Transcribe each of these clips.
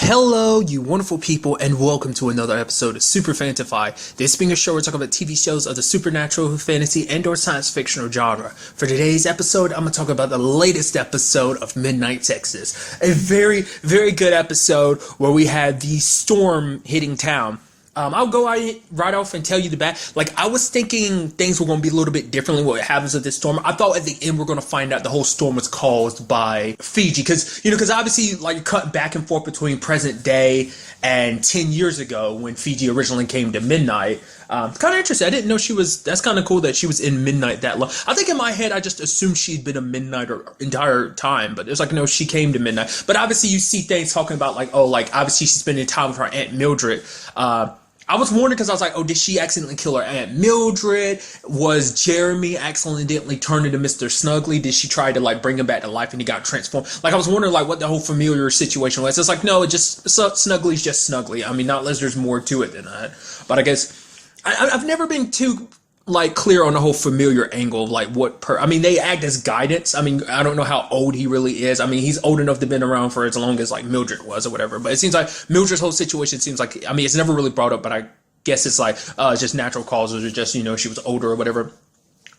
Hello, you wonderful people, and welcome to another episode of Super-Fanta-Fi. This being a show, we're talking about TV shows of the supernatural, fantasy, and/or science fictional genre. For today's episode, I'm going to talk about the latest episode of Midnight Texas. A very, very good episode where we had the storm hitting town. I'll go right off and tell you the bad. Like, I was thinking things were going to be a little bit differently what happens with this storm. I thought at the end we're going to find out the whole storm was caused by Fiji. Because obviously, like, you're cutting back and forth between present day and 10 years ago when Fiji originally came to Midnight. Kind of interesting. I didn't know that's kind of cool that she was in Midnight that long. I think in my head, I just assumed she'd been a Midnight her entire time. But it was like, no, she came to Midnight. But obviously, you see things talking about, like, oh, like, obviously she's spending time with her Aunt Mildred. I was wondering because I was like, oh, did she accidentally kill her Aunt Mildred? Was Jeremy accidentally turned into Mr. Snuggly? Did she try to, like, bring him back to life and he got transformed? Like, I was wondering, like, what the whole familiar situation was. It's like, no, Snuggly's just Snuggly. I mean, not unless there's more to it than that. But I guess I've never been too, like, clear on the whole familiar angle of, like, I mean, they act as guidance. I mean, I don't know how old he really is. I mean, he's old enough to have been around for as long as, like, Mildred was or whatever. But it seems like Mildred's whole situation seems like, I mean, it's never really brought up, but I guess it's like, it's just natural causes or just, she was older or whatever.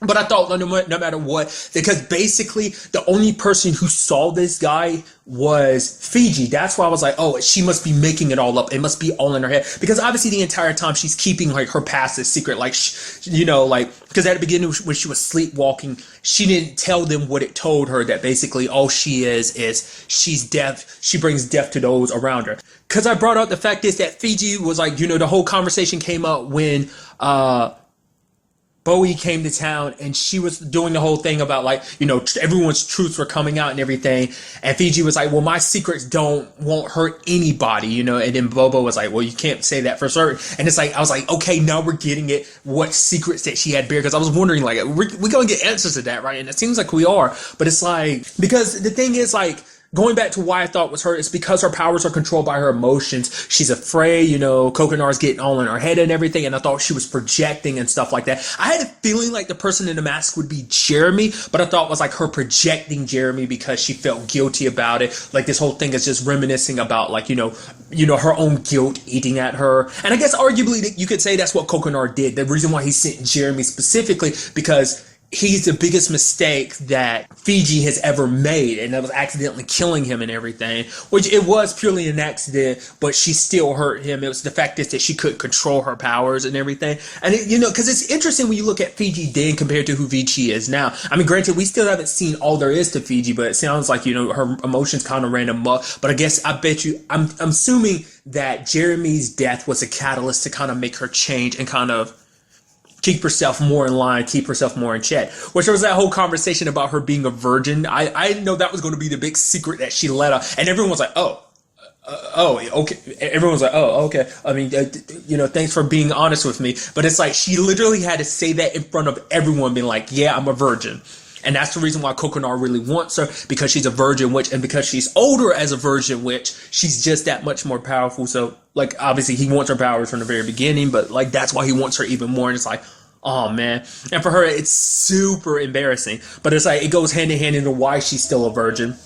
But I thought no matter what, because basically the only person who saw this guy was Fiji. That's why I was like, oh, she must be making it all up. It must be all in her head. Because obviously the entire time she's keeping, like, her past a secret. Like, because at the beginning when she was sleepwalking, she didn't tell them what it told her, that basically all she is she's deaf. She brings death to those around her. Because I brought out the fact is that Fiji was like, the whole conversation came up when, Bowie came to town and she was doing the whole thing about, like, everyone's truths were coming out and everything. And Fiji was like, well, my secrets won't hurt anybody, and then Bobo was like, well, you can't say that for certain. And it's like, I was like, okay, now we're getting it. What secrets that she had buried? Because I was wondering, like, we're going to get answers to that, right? And it seems like we are. But it's like, because the thing is, like, going back to why I thought was her, it's because her powers are controlled by her emotions. She's afraid, Kokonar's getting all in her head and everything, and I thought she was projecting and stuff like that. I had a feeling like the person in the mask would be Jeremy, but I thought it was like her projecting Jeremy because she felt guilty about it. Like, this whole thing is just reminiscing about, like, her own guilt eating at her. And I guess arguably you could say that's what Kokonar did. The reason why he sent Jeremy specifically, because he's the biggest mistake that Fiji has ever made, and that was accidentally killing him and everything, which it was purely an accident, but she still hurt him. It was the fact that she couldn't control her powers and everything. And because it's interesting when you look at Fiji then compared to who Fiji is now. I mean, granted, we still haven't seen all there is to Fiji, but it sounds like, her emotions kind of ran amok. But I guess I'm assuming that Jeremy's death was a catalyst to kind of make her change and kind of keep herself more in line, keep herself more in check. Which was that whole conversation about her being a virgin. I didn't know that was going to be the big secret that she let out. And everyone was like, oh, okay. Everyone was like, oh, okay. I mean, thanks for being honest with me. But it's like, she literally had to say that in front of everyone, being like, yeah, I'm a virgin. And that's the reason why Kokonar really wants her, because she's a virgin witch, and because she's older as a virgin witch, she's just that much more powerful. So, like, obviously he wants her powers from the very beginning, but, like, that's why he wants her even more. And it's like, oh, man. And for her, it's super embarrassing. But it's like, it goes hand in hand into why she's still a virgin.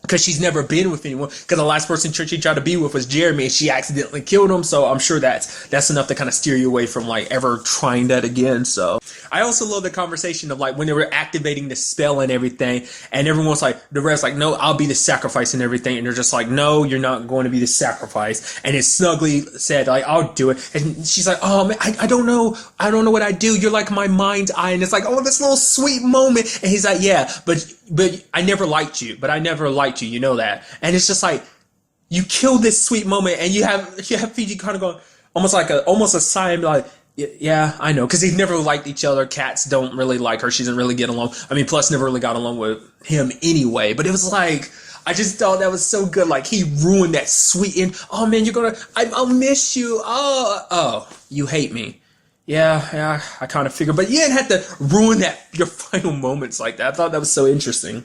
Because she's never been with anyone. Because the last person she tried to be with was Jeremy, and she accidentally killed him. So I'm sure that's enough to kind of steer you away from, like, ever trying that again. So I also love the conversation of, like, when they were activating the spell and everything, and everyone's like, the rest like, no, I'll be the sacrifice and everything. And they're just like, no, you're not going to be the sacrifice. And then Snuggly said, like, I'll do it. And she's like, oh, man, I don't know what I do. You're like my mind's eye. And it's like, oh, this little sweet moment. And he's like, yeah, but I never liked you. But I never liked you. You know that. And it's just like, you kill this sweet moment, and you have Fiji kind of going almost a sign, like, yeah, I know, because they've never liked each other. Cats don't really like her. She doesn't really get along. I mean, plus never really got along with him anyway. But it was like, I just thought that was so good. Like, he ruined that sweet end. Oh man, I'll miss you. Oh, you hate me. Yeah, I kind of figured. But you didn't have to ruin your final moments like that. I thought that was so interesting.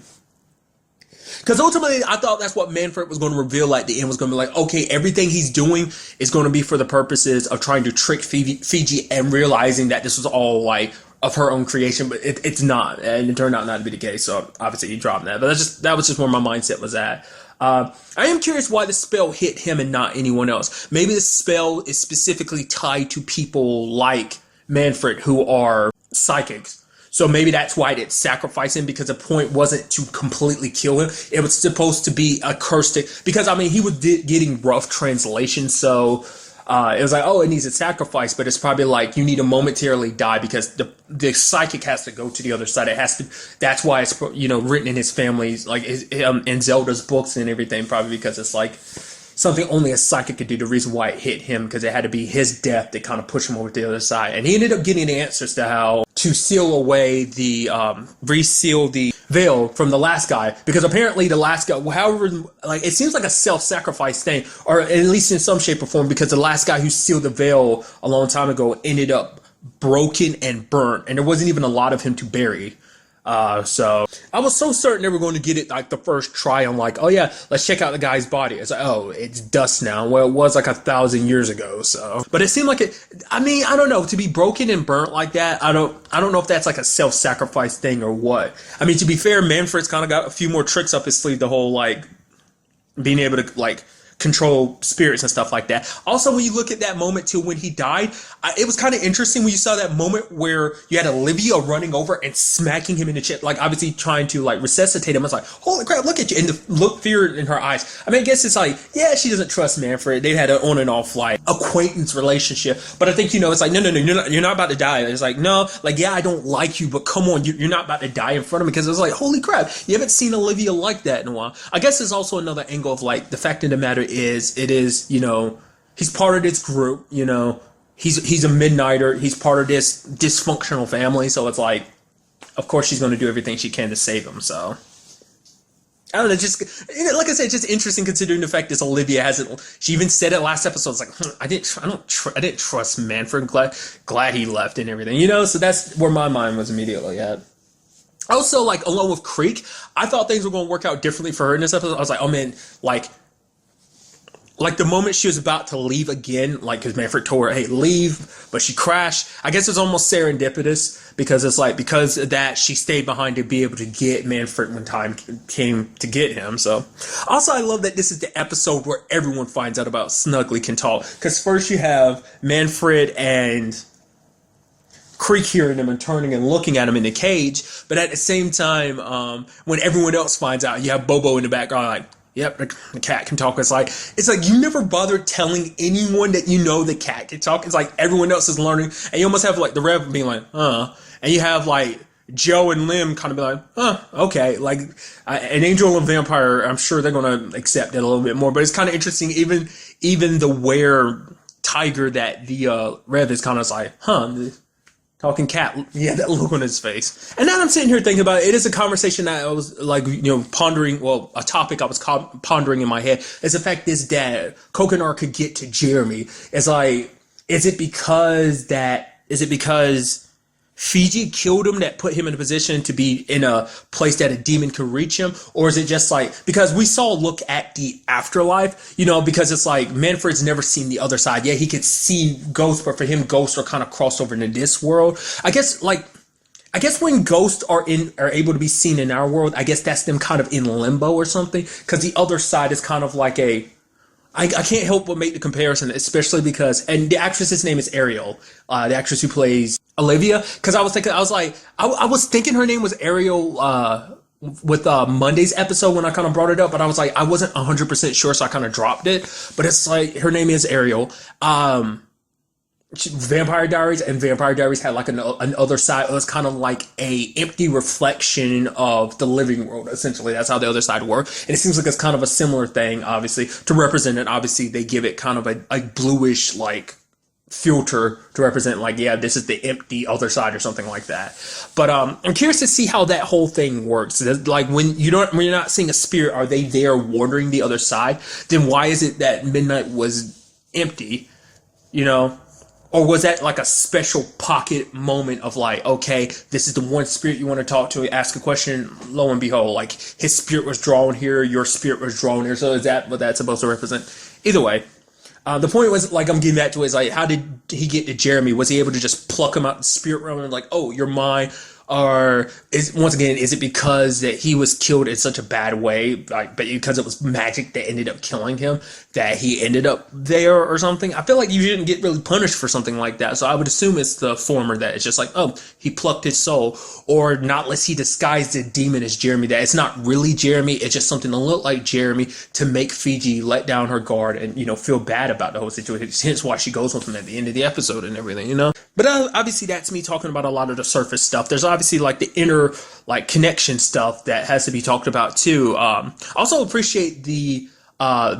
Because ultimately, I thought that's what Manfred was going to reveal at the end, was going to be like, okay, everything he's doing is going to be for the purposes of trying to trick Fiji and realizing that this was all, like, of her own creation, but it's not, and it turned out not to be the case. So obviously he dropped that, but that was just where my mindset was at. I am curious why the spell hit him and not anyone else. Maybe the spell is specifically tied to people like Manfred who are psychics. So maybe that's why it didn't sacrifice him, because the point wasn't to completely kill him. It was supposed to be a curse because I mean he was getting rough translation, so it was like, oh, it needs a sacrifice, but it's probably like you need to momentarily die because the psychic has to go to the other side. It has to. That's why it's written in his family's like in Zelda's books and everything. Probably because it's like something only a psychic could do. The reason why it hit him because it had to be his death that kind of pushed him over to the other side, and he ended up getting the answers to how to seal away the reseal the veil from the last guy, because apparently the last guy, however, like it seems like a self-sacrifice thing, or at least in some shape or form, because the last guy who sealed the veil a long time ago ended up broken and burnt, and there wasn't even a lot of him to bury. So I was so certain they were going to get it like the first try. I'm like, oh yeah, let's check out the guy's body. It's like, oh, it's dust now. Well, it was like 1,000 years ago. So, but it seemed like it. I mean, I don't know. To be broken and burnt like that, I don't know if that's like a self-sacrifice thing or what. I mean, to be fair, Manfred's kind of got a few more tricks up his sleeve. The whole like being able to like control spirits and stuff like that. Also, when you look at that moment too, when he died, it was kind of interesting when you saw that moment where you had Olivia running over and smacking him in the chest, like obviously trying to like resuscitate him. I was like, holy crap, look at you, and the look fear in her eyes. I mean, I guess it's like, yeah, she doesn't trust Manfred. They had an on and off like acquaintance relationship, but I think it's like, no, you're not about to die. It's like, no, like, yeah, I don't like you, but come on, you're not about to die in front of me, because it was like, holy crap, you haven't seen Olivia like that in a while. I guess there's also another angle of like the fact of the matter is, he's part of this group, he's a midnighter, he's part of this dysfunctional family, so it's like, of course she's going to do everything she can to save him. So I don't know, just like I said, just interesting considering the fact this Olivia hasn't. She even said it last episode. It's like, I didn't trust Manfred. Glad he left and everything, So that's where my mind was immediately at. Also, like along with Creek, I thought things were going to work out differently for her in this episode. I was like, oh man, like the moment she was about to leave again, like because Manfred told her, hey, leave, but she crashed. I guess it's almost serendipitous, because it's like, because of that, she stayed behind to be able to get Manfred when time came to get him. So also, I love that this is the episode where everyone finds out about Snuggly can talk, because first you have Manfred and Creek hearing him and turning and looking at him in the cage, but at the same time, when everyone else finds out, you have Bobo in the background like, yep, the cat can talk. It's like you never bothered telling anyone that the cat can talk. It's like everyone else is learning, and you almost have like the Rev being like, and you have like Joe and Lim kind of be like, okay, like an angel and vampire. I'm sure they're gonna accept it a little bit more, but it's kind of interesting. Even the were tiger that the Rev is kind of like, the talking cat, yeah, that look on his face. And now I'm sitting here thinking about it. It is a conversation that I was like, pondering. Well, a topic I was pondering in my head is the fact this dad, Kokonar, could get to Jeremy. It's like, is it because Fiji killed him that put him in a position to be in a place that a demon could reach him? Or is it just like, because we saw look at the afterlife, because it's like Manfred's never seen the other side. Yeah, he could see ghosts, but for him, ghosts are kind of crossed over into this world. I guess when ghosts are able to be seen in our world, I guess that's them kind of in limbo or something, because the other side is kind of like I can't help but make the comparison, especially because, and the actress's name is Ariel, the actress who plays Olivia, because I was thinking her name was Ariel with Monday's episode when I kind of brought it up, but I was like, I wasn't 100% sure, so I kind of dropped it, but it's like, her name is Ariel. Vampire Diaries, and Vampire Diaries had like an other side. It was kind of like a empty reflection of the living world, essentially. That's how the other side worked, and it seems like it's kind of a similar thing, obviously, to represent it. Obviously, they give it kind of a bluish like filter to represent, like, yeah, this is the empty other side or something like that. But I'm curious to see how that whole thing works. Like when you're not seeing a spirit, are they there wandering the other side? Then why is it that midnight was empty? Or was that like a special pocket moment of like, okay, this is the one spirit you want to talk to, ask a question, lo and behold, like his spirit was drawn here, your spirit was drawn here. So is that what that's supposed to represent? Either way, the point was, like, I'm getting back to is like, how did he get to Jeremy? Was he able to just pluck him out of the spirit realm and like, oh, you're mine? Or is it because that he was killed in such a bad way, like, but because it was magic that ended up killing him, that he ended up there or something? I feel like you shouldn't get really punished for something like that. So I would assume it's the former, that it's just like, oh, he plucked his soul, or not unless he disguised the demon as Jeremy, that it's not really Jeremy, it's just something to look like Jeremy to make Fiji let down her guard and, feel bad about the whole situation. Hence why she goes with him at the end of the episode and everything. But obviously that's me talking about a lot of the surface stuff. There's obviously like the inner like connection stuff that has to be talked about too. Also appreciate the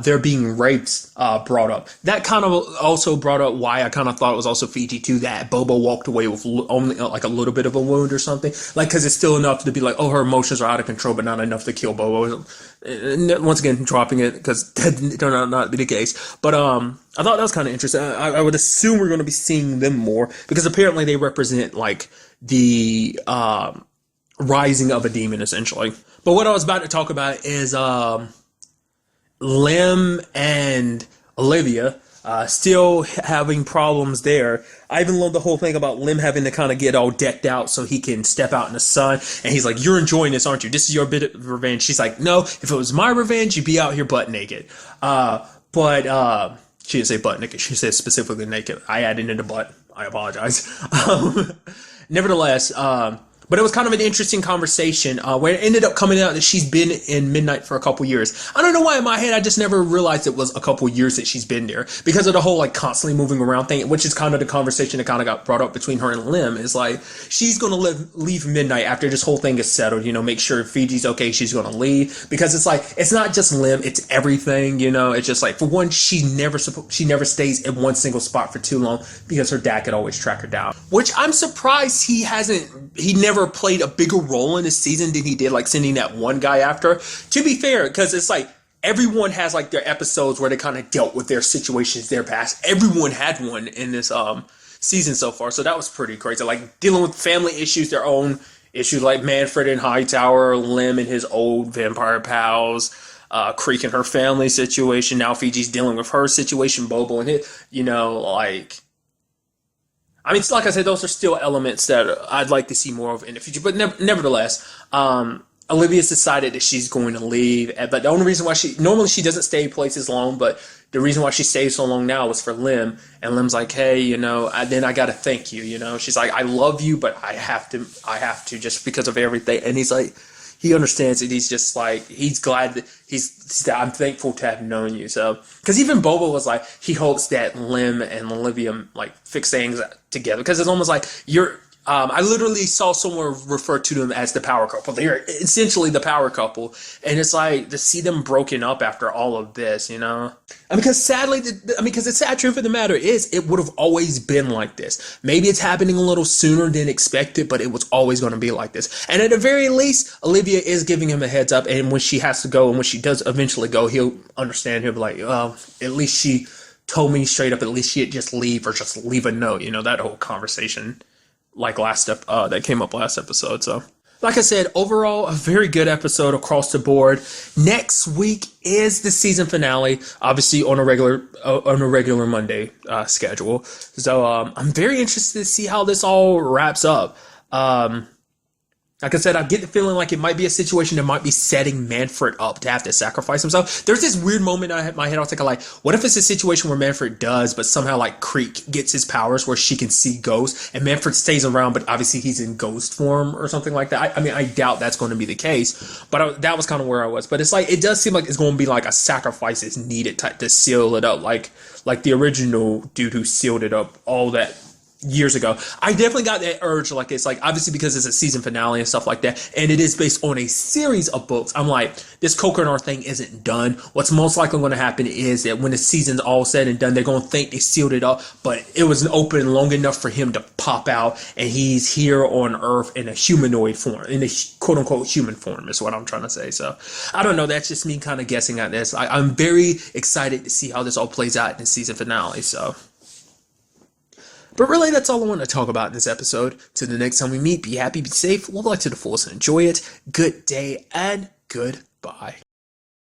there being rapes brought up. That kind of also brought up why I kind of thought it was also Fiji too, that Bobo walked away with only like a little bit of a wound or something, like, because it's still enough to be like, oh, her emotions are out of control, but not enough to kill Bobo. Once again, dropping it because that turned out not to be the case. But I thought that was kind of interesting. I would assume we're going to be seeing them more because apparently they represent like the rising of a demon essentially. But what I was about to talk about is Lim and Olivia still having problems there. I even love the whole thing about Lim having to kind of get all decked out so he can step out in the sun. And he's like, you're enjoying this, aren't you? This is your bit of revenge. She's like, no, if it was my revenge, you'd be out here butt naked. But she didn't say butt naked. She said specifically naked. I added in the butt. I apologize. Nevertheless, but it was kind of an interesting conversation where it ended up coming out that she's been in Midnight for a couple years. I don't know why in my head I just never realized it was a couple years that she's been there because of the whole like constantly moving around thing, which is kind of the conversation that kind of got brought up between her and Lim. Is like she's going to leave Midnight after this whole thing is settled. Make sure Fiji's okay. She's going to leave because it's like it's not just Lim, it's everything. It's just like for one, she never stays in one single spot for too long because her dad could always track her down. Which I'm surprised he never played a bigger role in this season than he did, like sending that one guy after her. To be fair, because it's like everyone has like their episodes where they kind of dealt with their situations, their past. Everyone had one in this season so far, so that was pretty crazy. Like dealing with family issues, their own issues, like Manfred in Hightower, Lim and his old vampire pals, Creek and her family situation. Now Fiji's dealing with her situation, Bobo and his, like. I mean, like I said, those are still elements that I'd like to see more of in the future. But nevertheless, Olivia's decided that she's going to leave. But the only reason why normally she doesn't stay places long, but the reason why she stays so long now was for Lim. And Lim's like, hey, then I got to thank you. She's like, I love you, but I have to just because of everything. And he's like, he understands it. He's just like, he's glad that I'm thankful to have known you. So, because even Bobo was like, he hopes that Lim and Olivia like fix things together. Because it's almost like I literally saw someone refer to them as the power couple. They are essentially the power couple. And it's like to see them broken up after all of this, because sadly, because the sad truth of the matter is it would have always been like this. Maybe it's happening a little sooner than expected, but it was always going to be like this. And at the very least, Olivia is giving him a heads up. And when she has to go and when she does eventually go, he'll understand. He'll be like, well, at least she told me straight up. At least she'd just leave or just leave a note. That whole conversation. Like that came up last episode. So, like I said, overall, a very good episode across the board. Next week is the season finale, obviously on a regular Monday schedule. So, I'm very interested to see how this all wraps up. Like I said, I get the feeling like it might be a situation that might be setting Manfred up to have to sacrifice himself. There's this weird moment I had my head. I was thinking like, what if it's a situation where Manfred does, but somehow like Creek gets his powers where she can see ghosts and Manfred stays around, but obviously he's in ghost form or something like that. I doubt that's going to be the case, but that was kind of where I was. But it's like, it does seem like it's going to be like a sacrifice is needed to seal it up. Like the original dude who sealed it up all that years ago. I definitely got that urge. Like it's like obviously because it's a season finale and stuff like that, and it is based on a series of books. I'm like, this Coconut thing isn't done. What's most likely going to happen is that when the season's all said and done, they're going to think they sealed it up, but it was open long enough for him to pop out, and he's here on Earth in a humanoid form, in a quote unquote human form, is what I'm trying to say. So I don't know. That's just me kind of guessing at this. I'm very excited to see how this all plays out in the season finale. So. But really, that's all I want to talk about in this episode. Till the next time we meet, be happy, be safe, live life to the fullest, and enjoy it. Good day, and goodbye.